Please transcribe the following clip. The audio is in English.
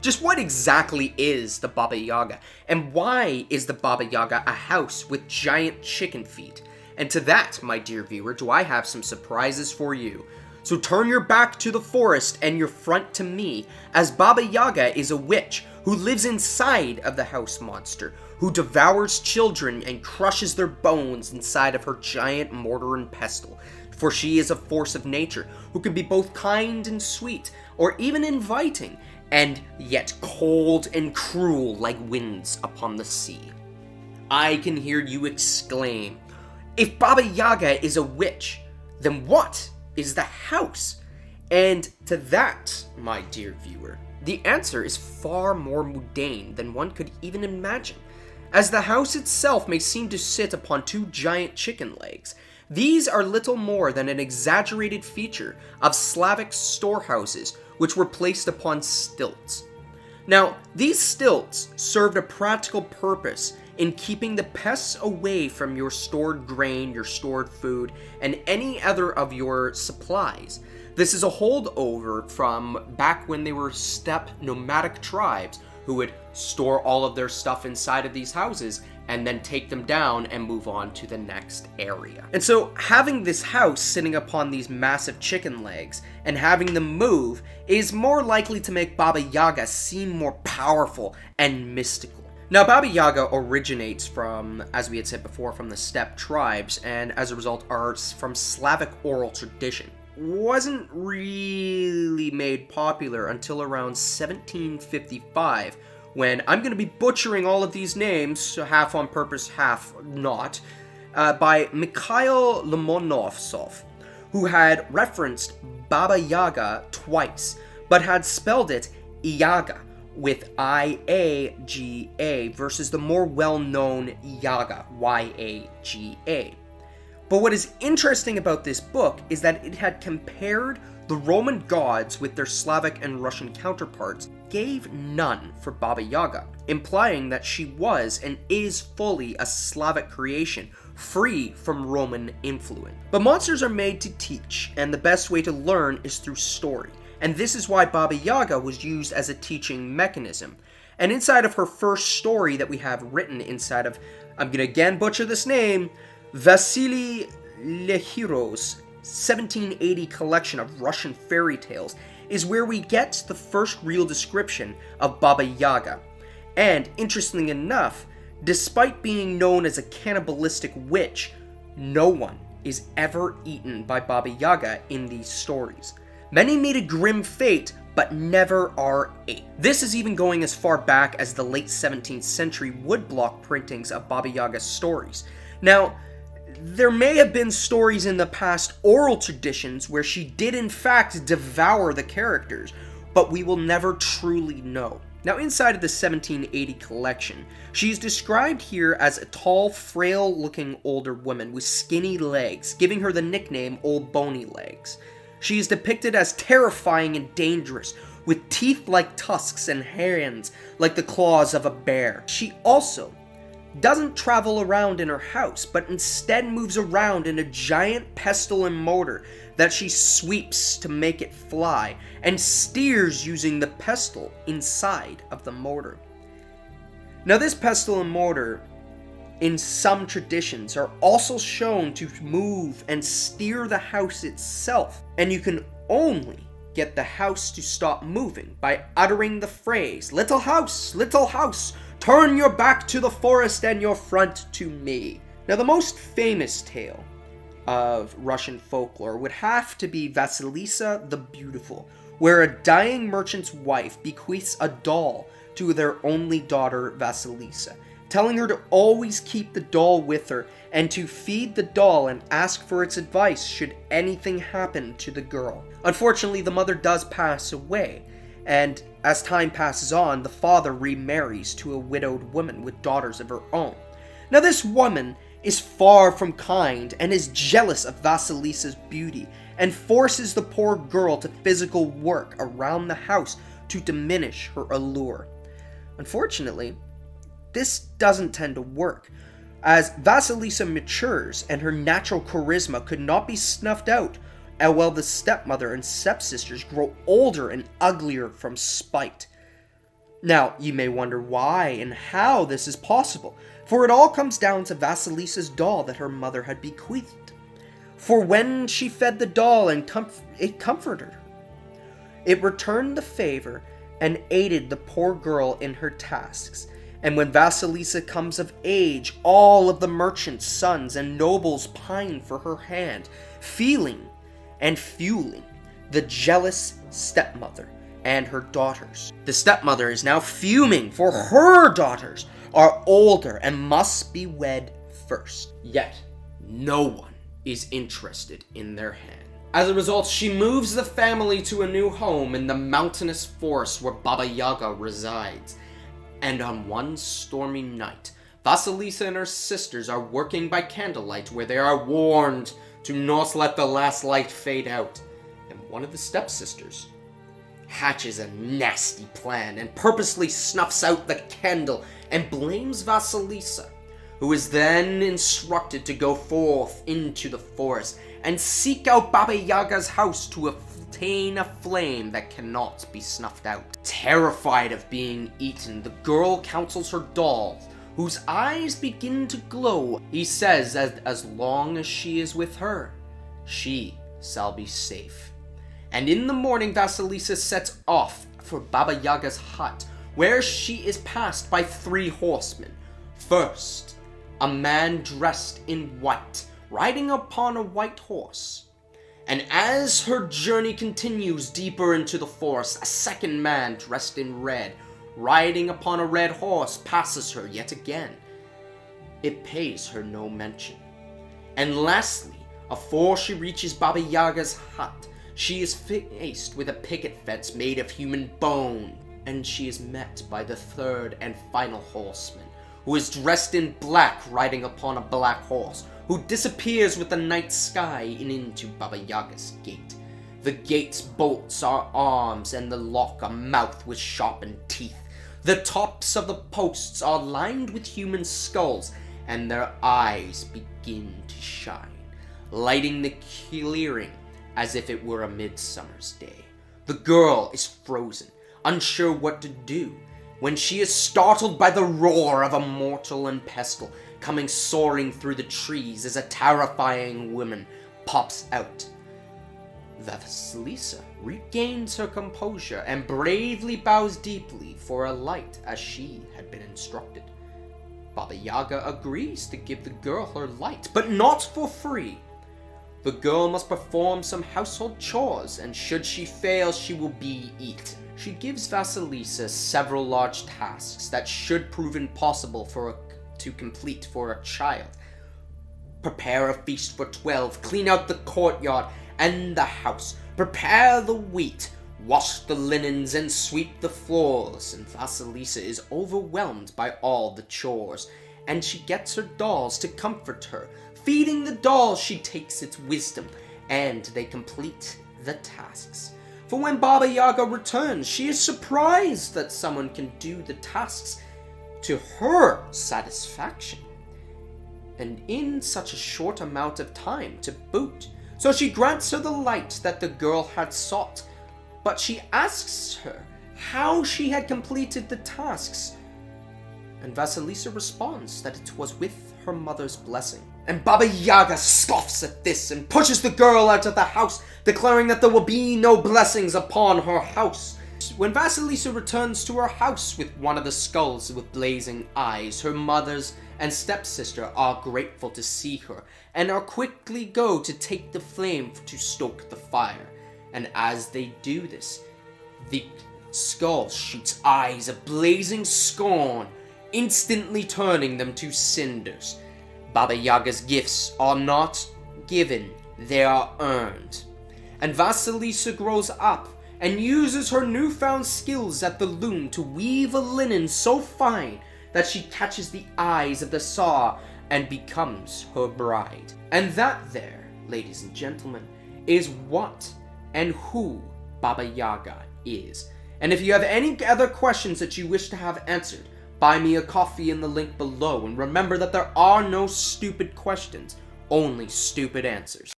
Just what exactly is the Baba Yaga? And why is the Baba Yaga a house with giant chicken feet? And to that, my dear viewer, do I have some surprises for you. So turn your back to the forest and your front to me, as Baba Yaga is a witch who lives inside of the house monster, who devours children and crushes their bones inside of her giant mortar and pestle. For she is a force of nature who can be both kind and sweet, or even inviting, and yet cold and cruel like winds upon the sea. I can hear you exclaim, if Baba Yaga is a witch, then what is the house? And to that, my dear viewer, the answer is far more mundane than one could even imagine. As the house itself may seem to sit upon two giant chicken legs, these are little more than an exaggerated feature of Slavic storehouses which were placed upon stilts. Now, these stilts served a practical purpose in keeping the pests away from your stored grain, your stored food, and any other of your supplies. This is a holdover from back when they were steppe nomadic tribes who would store all of their stuff inside of these houses and then take them down and move on to the next area. And so having this house sitting upon these massive chicken legs and having them move is more likely to make Baba Yaga seem more powerful and mystical. Now, Baba Yaga originates from, as we had said before, from the steppe tribes, and as a result are from Slavic oral tradition. Wasn't really made popular until around 1755, when I'm going to be butchering all of these names, half on purpose, half not, by Mikhail Lomonosov, who had referenced Baba Yaga twice, but had spelled it Iaga, with I-A-G-A versus the more well-known Yaga, Y-A-G-A. But what is interesting about this book is that it had compared the Roman gods with their Slavic and Russian counterparts, gave none for Baba Yaga, implying that she was and is fully a Slavic creation, free from Roman influence. But monsters are made to teach, and the best way to learn is through story. And this is why Baba Yaga was used as a teaching mechanism. And inside of her first story that we have written inside of, I'm going to again butcher this name, Vasily Lehiro's 1780 collection of Russian fairy tales, is where we get the first real description of Baba Yaga. And interestingly enough, despite being known as a cannibalistic witch, no one is ever eaten by Baba Yaga in these stories. Many meet a grim fate, but never are ate. This is even going as far back as the late 17th century woodblock printings of Baba Yaga's stories. Now, there may have been stories in the past oral traditions where she did in fact devour the characters, but we will never truly know. Now, inside of the 1780 collection, she is described here as a tall, frail-looking older woman with skinny legs, giving her the nickname Old Bony Legs. She is depicted as terrifying and dangerous, with teeth like tusks and hands like the claws of a bear. She also doesn't travel around in her house, but instead moves around in a giant pestle and mortar that she sweeps to make it fly, and steers using the pestle inside of the mortar. Now, this pestle and mortar, in some traditions, are also shown to move and steer the house itself, and you can only get the house to stop moving by uttering the phrase, little house, turn your back to the forest and your front to me." Now, the most famous tale of Russian folklore would have to be Vasilisa the Beautiful, where a dying merchant's wife bequeaths a doll to their only daughter, Vasilisa, telling her to always keep the doll with her and to feed the doll and ask for its advice should anything happen to the girl. Unfortunately, the mother does pass away, and as time passes on, the father remarries to a widowed woman with daughters of her own. Now, this woman is far from kind and is jealous of Vasilisa's beauty and forces the poor girl to physical work around the house to diminish her allure. Unfortunately, this doesn't tend to work, as Vasilisa matures and her natural charisma could not be snuffed out, while the stepmother and stepsisters grow older and uglier from spite. Now, you may wonder why and how this is possible, for it all comes down to Vasilisa's doll that her mother had bequeathed. For when she fed the doll and it comforted her, it returned the favor and aided the poor girl in her tasks. And when Vasilisa comes of age, all of the merchants' sons and nobles pine for her hand, feeling and fueling the jealous stepmother and her daughters. The stepmother is now fuming, for her daughters are older and must be wed first. Yet, no one is interested in their hand. As a result, she moves the family to a new home in the mountainous forest where Baba Yaga resides. And on one stormy night, Vasilisa and her sisters are working by candlelight where they are warned to not let the last light fade out. And one of the stepsisters hatches a nasty plan and purposely snuffs out the candle and blames Vasilisa, who is then instructed to go forth into the forest and seek out Baba Yaga's house to obtain a flame that cannot be snuffed out. Terrified of being eaten, the girl counsels her doll, whose eyes begin to glow. He says that as long as she is with her, she shall be safe. And in the morning, Vasilisa sets off for Baba Yaga's hut, where she is passed by 3 horsemen. First, a man dressed in white, riding upon a white horse. And as her journey continues deeper into the forest, a second man dressed in red, riding upon a red horse, passes her yet again. It pays her no mention. And lastly, afore she reaches Baba Yaga's hut, she is faced with a picket fence made of human bone, and she is met by the third and final horseman, who is dressed in black, riding upon a black horse, who disappears with the night sky and into Baba Yaga's gate. The gate's bolts are arms, and the lock a mouth with sharpened teeth. The tops of the posts are lined with human skulls, and their eyes begin to shine, lighting the clearing as if it were a midsummer's day. The girl is frozen, unsure what to do, when she is startled by the roar of a mortal and pestle coming soaring through the trees as a terrifying woman pops out. Vasilisa regains her composure and bravely bows deeply for a light as she had been instructed. Baba Yaga agrees to give the girl her light, but not for free. The girl must perform some household chores, and should she fail, she will be eaten. She gives Vasilisa several large tasks that should prove impossible to complete for a child. Prepare a feast for 12, clean out the courtyard and the house, prepare the wheat, wash the linens, and sweep the floors. And Vasilisa is overwhelmed by all the chores, and she gets her dolls to comfort her. Feeding the dolls, she takes its wisdom, and they complete the tasks. For when Baba Yaga returns, she is surprised that someone can do the tasks to her satisfaction, and in such a short amount of time to boot. So she grants her the light that the girl had sought, but she asks her how she had completed the tasks, and Vasilisa responds that it was with her mother's blessing. And Baba Yaga scoffs at this and pushes the girl out of the house, declaring that there will be no blessings upon her house. When Vasilisa returns to her house with one of the skulls with blazing eyes, her mothers and stepsister are grateful to see her and are quickly go to take the flame to stoke the fire. And as they do this, the skull shoots eyes of blazing scorn, instantly turning them to cinders. Baba Yaga's gifts are not given, they are earned. And Vasilisa grows up and uses her newfound skills at the loom to weave a linen so fine that she catches the eyes of the saw and becomes her bride. And that there, ladies and gentlemen, is what and who Baba Yaga is. And if you have any other questions that you wish to have answered, buy me a coffee in the link below, and remember that there are no stupid questions, only stupid answers.